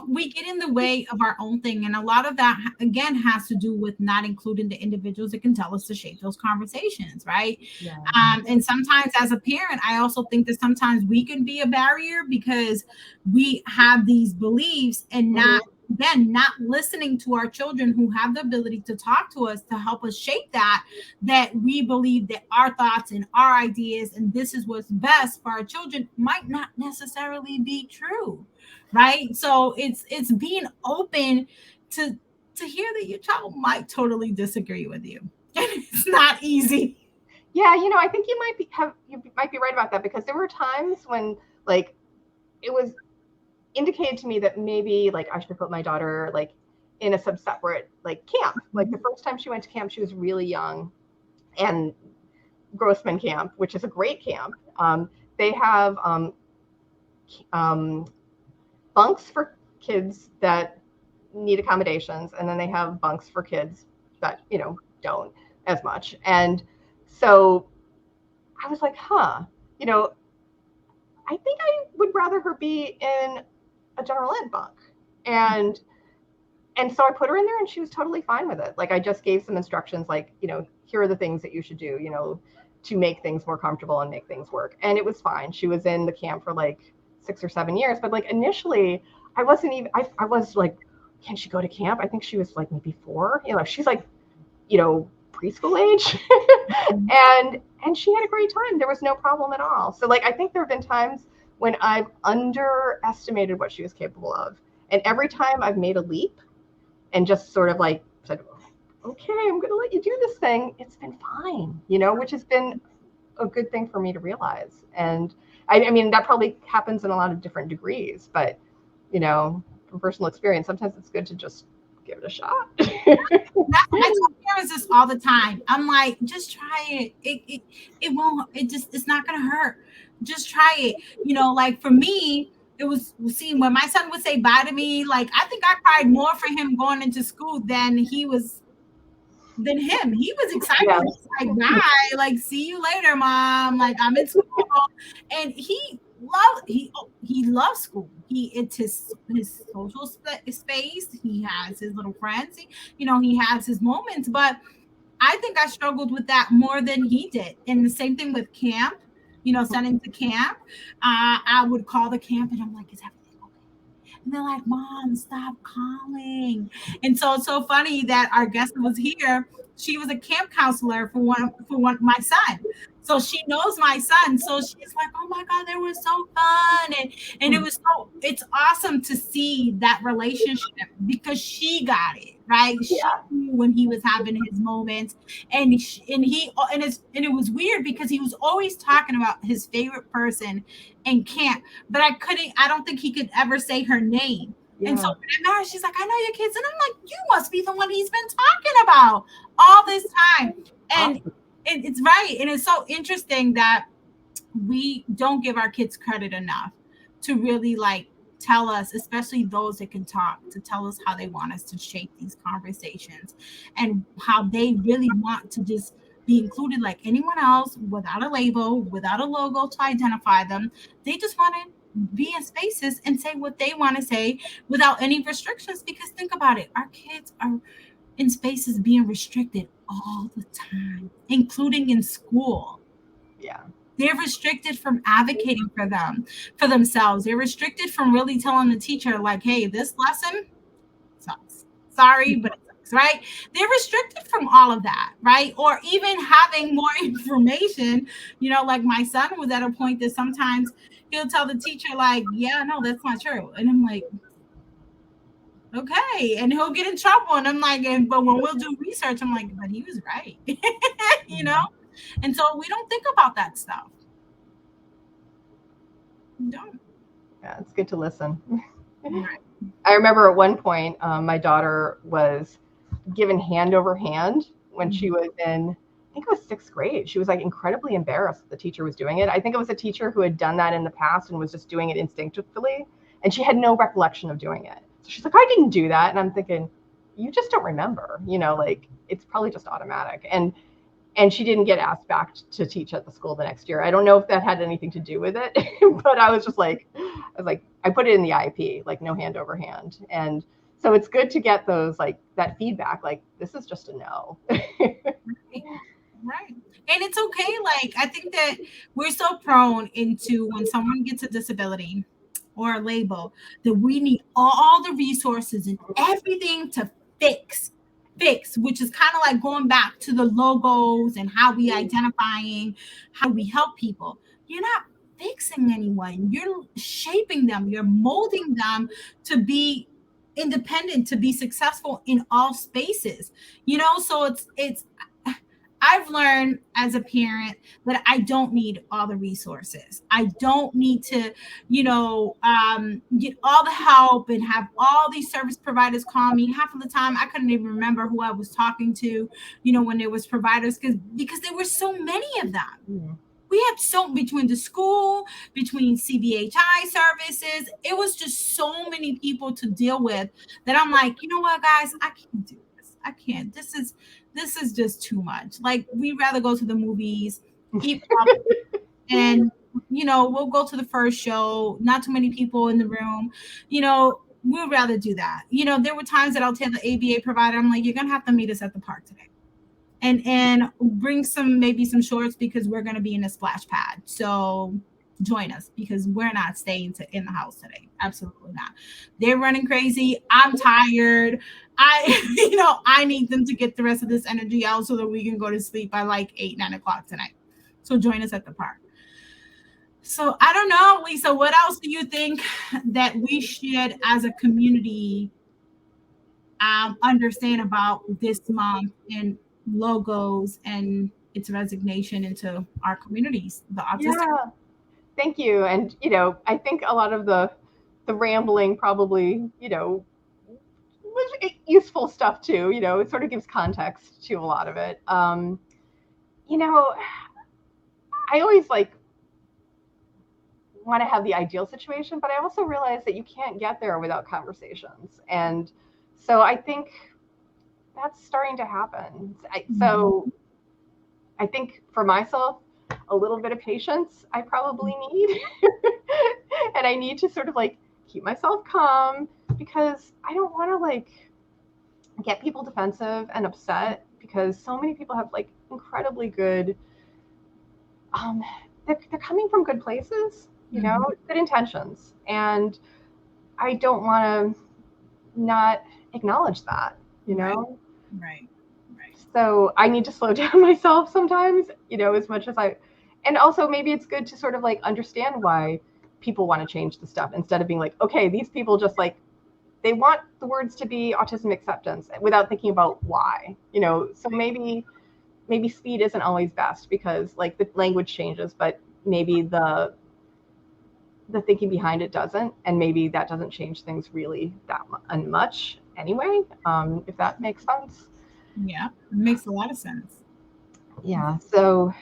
we get in the way of our own thing. And a lot of that, again, has to do with not including the individuals that can tell us to shape those conversations, right? Yeah. And sometimes as a parent, I also think that sometimes we can be a barrier, because we have these beliefs and not listening to our children who have the ability to talk to us, to help us shape that we believe that our thoughts and our ideas and this is what's best for our children might not necessarily be true. Right. So it's being open to hear that your child might totally disagree with you. And it's not easy. Yeah, I think you might be right about that, because there were times when, like, it was indicated to me that maybe, like, I should put my daughter, like, in a separate, like, camp. Like, the first time she went to camp, she was really young, and Grossman Camp, which is a great camp, they have bunks for kids that need accommodations, and then they have bunks for kids that don't as much. And so I was like, I think I would rather her be in a general ed bunk. And so I put her in there, and she was totally fine with it. Like, I just gave some instructions, like, here are the things that you should do, to make things more comfortable and make things work. And it was fine. She was in the camp for like 6 or 7 years, but, like, initially I wasn't even, I was like, can she go to camp? I think she was like maybe 4, she's like, preschool age. and she had a great time. There was no problem at all. So, like, I think there have been times when I've underestimated what she was capable of. And every time I've made a leap and just sort of like said, okay, I'm going to let you do this thing, it's been fine, which has been a good thing for me to realize. And I mean, that probably happens in a lot of different degrees, but, from personal experience, sometimes it's good to just give it a shot. I tell parents this all the time. I'm like, just try it. It won't, it's not going to hurt. Just try it. Like, for me, it was, when my son would say bye to me, like, I think I cried more for him going into school than him. He was excited. Yeah. He was like, bye, like, see you later, Mom. Like, I'm in school. And he loves school. It's his social space. He has his little friends. He has his moments. But I think I struggled with that more than he did. And the same thing with camp. Sending to camp. I would call the camp, and I'm like, is everything okay? And they're like, Mom, stop calling. And so it's so funny that our guest was here. She was a camp counselor for one my son. So she knows my son. So she's like, oh my God, they were so fun. And it's awesome to see that relationship, because she got it. right? She Yeah. knew when he was having his moments, and it was weird because he was always talking about his favorite person in camp, but I don't think he could ever say her name. And so Yeah. when I met her, she's like, I know your kids. And I'm like, you must be the one he's been talking about all this time. And Awesome. it's right. And it's so interesting that we don't give our kids credit enough to really like tell us, especially those that can talk, to tell us how they want us to shape these conversations and how they really want to just be included like anyone else, without a label, without a logo to identify them. They just want to be in spaces and say what they want to say without any restrictions. Because think about it, our kids are in spaces being restricted all the time, including in school. Yeah. They're restricted from advocating for themselves. They're restricted from really telling the teacher, like, hey, this lesson sucks. Sorry, but it sucks, right? They're restricted from all of that, right? Or even having more information. Like my son was at a point that sometimes he'll tell the teacher, like, yeah, no, that's not true. And I'm like, okay. And he'll get in trouble. And I'm like, but when we'll do research, I'm like, but he was right. And so we don't think about that stuff. Don't. Yeah, it's good to listen. Right. I remember at one point, my daughter was given hand over hand when she was in, I think it was 6th grade. She was like incredibly embarrassed that the teacher was doing it. I think it was a teacher who had done that in the past and was just doing it instinctively. And she had no recollection of doing it. So she's like, I didn't do that. And I'm thinking, you just don't remember, like it's probably just automatic. And she didn't get asked back to teach at the school the next year. I don't know if that had anything to do with it, but I was like, I put it in the IEP, like no hand over hand. And so it's good to get those, like that feedback, like this is just a no. Right. And it's okay. Like, I think that we're so prone into when someone gets a disability or a label that we need all the resources and everything to fix, which is kind of like going back to the logos and how we identifying, how we help people. You're not fixing anyone. You're shaping them. You're molding them to be independent, to be successful in all spaces. So it's I've learned as a parent that I don't need all the resources. I don't need to, get all the help and have all these service providers call me. Half of the time, I couldn't even remember who I was talking to, when there was providers, because there were so many of them. Yeah. We had between the school, between CBHI services, it was just so many people to deal with that I'm like, you know what, guys, I can't do this. I can't. This is just too much. Like, we'd rather go to the movies, eat popcorn, and we'll go to the first show, not too many people in the room. We'd rather do that. There were times that I'll tell the ABA provider, I'm like, you're gonna have to meet us at the park today. And bring maybe some shorts, because we're gonna be in a splash pad. So join us, because we're not staying in the house today. Absolutely not. They're running crazy. I'm tired. I need them to get the rest of this energy out so that we can go to sleep by like 8, 9 o'clock tonight. So join us at the park. So I don't know, Lisa, what else do you think that we should, as a community, understand about this month and logos and its resignation into our communities, the autistic? Yeah. Thank you. And, I think a lot of the rambling probably, was useful stuff too. It sort of gives context to a lot of it. I always want to have the ideal situation, but I also realize that you can't get there without conversations. And so I think that's starting to happen. So I think for myself, a little bit of patience I probably need. And I need to sort of keep myself calm, because I don't want to get people defensive and upset, because so many people have incredibly good, they're coming from good places, good intentions. And I don't want to not acknowledge that, Right. So I need to slow down myself sometimes, as much as and also maybe it's good to sort of understand why people want to change the stuff, instead of being like, okay, these people just they want the words to be autism acceptance without thinking about why, so maybe speed isn't always best because like the language changes, but maybe the thinking behind it doesn't, and maybe that doesn't change things really that much anyway, if that makes sense. Yeah, it makes a lot of sense. Yeah, so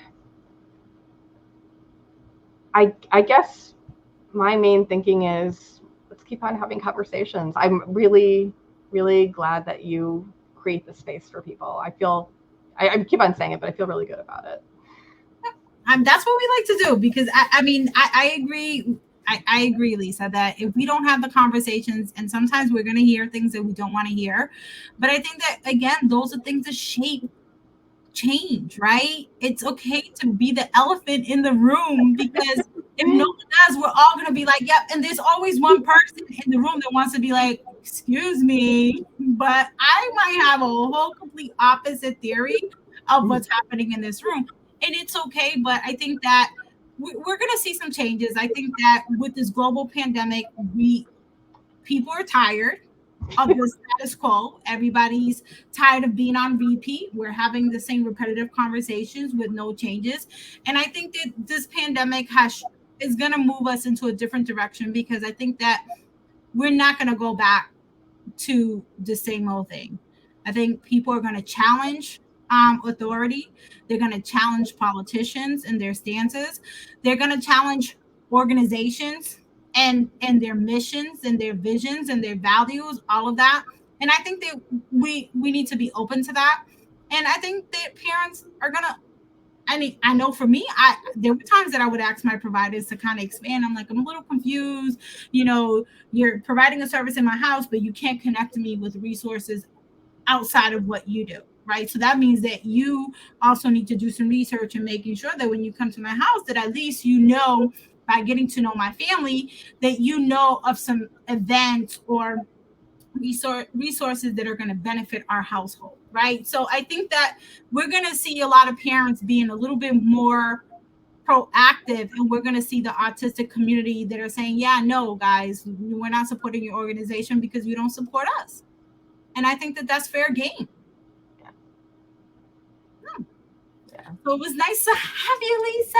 I guess my main thinking is let's keep on having conversations. I'm really, really glad that you create the space for people. I keep on saying it, but I feel really good about it. That's what we like to do, because I agree. I agree, Lisa, that if we don't have the conversations, and sometimes we're going to hear things that we don't want to hear, but I think that, again, those are things that shape change, right? It's okay to be the elephant in the room, because if no one does, we're all going to be like, yep. And there's always one person in the room that wants to be like, excuse me, but I might have a whole complete opposite theory of what's happening in this room. And it's okay. But I think that we're going to see some changes. I think that with this global pandemic, people are tired of the status quo. Everybody's tired of being on repeat. We're having the same repetitive conversations with no changes. And I think that this pandemic is going to move us into a different direction, because I think that we're not going to go back to the same old thing. I think people are going to challenge authority. They're going to challenge politicians and their stances. They're going to challenge organizations and their missions and their visions and their values, all of that. And I think that we need to be open to that. And I think that parents are going to, I know for me, there were times that I would ask my providers to kind of expand. I'm like, I'm a little confused. You're providing a service in my house, but you can't connect me with resources outside of what you do, right? So that means that you also need to do some research and making sure that when you come to my house, that at least by getting to know my family, that of some events or resources that are going to benefit our household, right? So I think that we're going to see a lot of parents being a little bit more proactive, and we're going to see the autistic community that are saying, yeah, no, guys, we're not supporting your organization because you don't support us. And I think that that's fair game. So it was nice to have you, Lisa.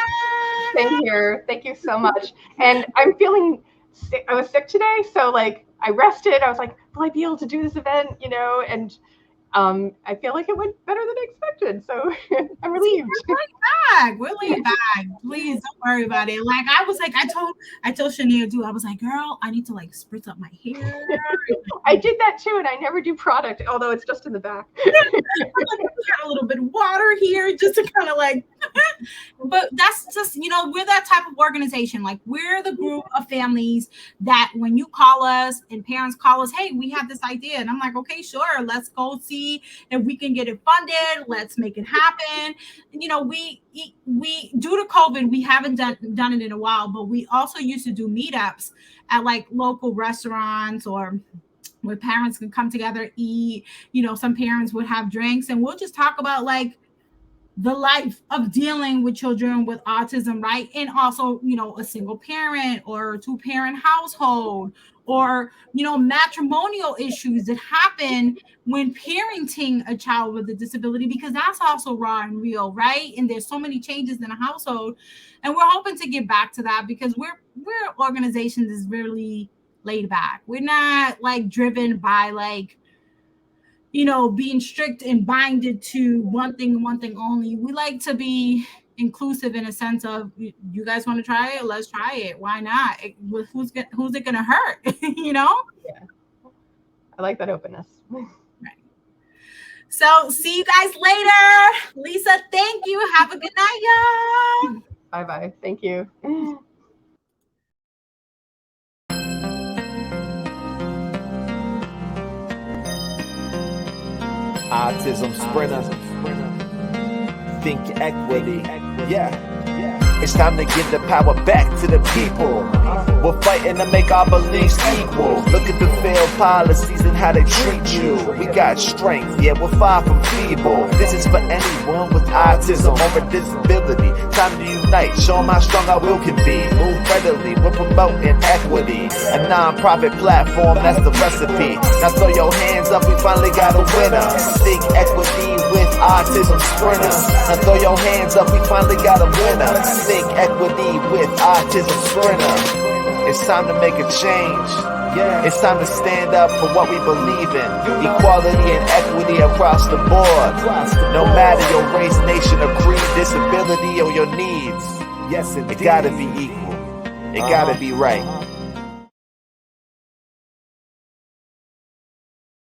Same here. Thank you so much. And I'm feeling sick. I was sick today, so like I rested. I was like, will I be able to do this event? And I feel like it went better than I expected. So I'm relieved. We're laid back. Please don't worry about it. Like I was like, I told Shania too. I was like, girl, I need to like spritz up my hair. I did that too, and I never do product, although it's just in the back. A little bit of water here just to kind of like, but that's just, we're that type of organization. Like we're the group of families that when you call us and parents call us, hey, we have this idea. And I'm like, okay, sure. Let's go see if we can get it funded. Let's make it happen. We due to COVID, we haven't done it in a while, but we also used to do meetups at like local restaurants or where parents can come together, eat. Some parents would have drinks, and we'll just talk about like the life of dealing with children with autism, right? And also, a single parent or 2-parent household, or, matrimonial issues that happen when parenting a child with a disability, because that's also raw and real, right? And there's so many changes in a household, and we're hoping to get back to that, because we're organization that's really laid back. We're not like driven by like, being strict and binded to one thing and one thing only. We like to be inclusive in a sense of, you guys want to try it? Let's try it. Why not? Who's it going to hurt? Yeah. I like that openness. Right. So see you guys later. Lisa, thank you. Have a good night, y'all. Bye-bye. Thank you. Autism sprinter. Think equity. Yeah. It's time to give the power back to the people. We're fighting to make our beliefs equal. Look at the failed policies and how they treat you. We got strength, yeah, we're far from feeble. This is for anyone with autism or a disability. Time to unite, show them how strong our will can be. Move readily, we're promoting equity. A non-profit platform, that's the recipe. Now throw your hands up, we finally got a winner. Think equity with autism sprinters. Now throw your hands up, we finally got a winner. Think equity with autism sprinters. It's time to make a change. It's time to stand up for what we believe in. Equality and equity across the board. No matter your race, nation, or creed, disability, or your needs. It gotta be equal. It gotta be right.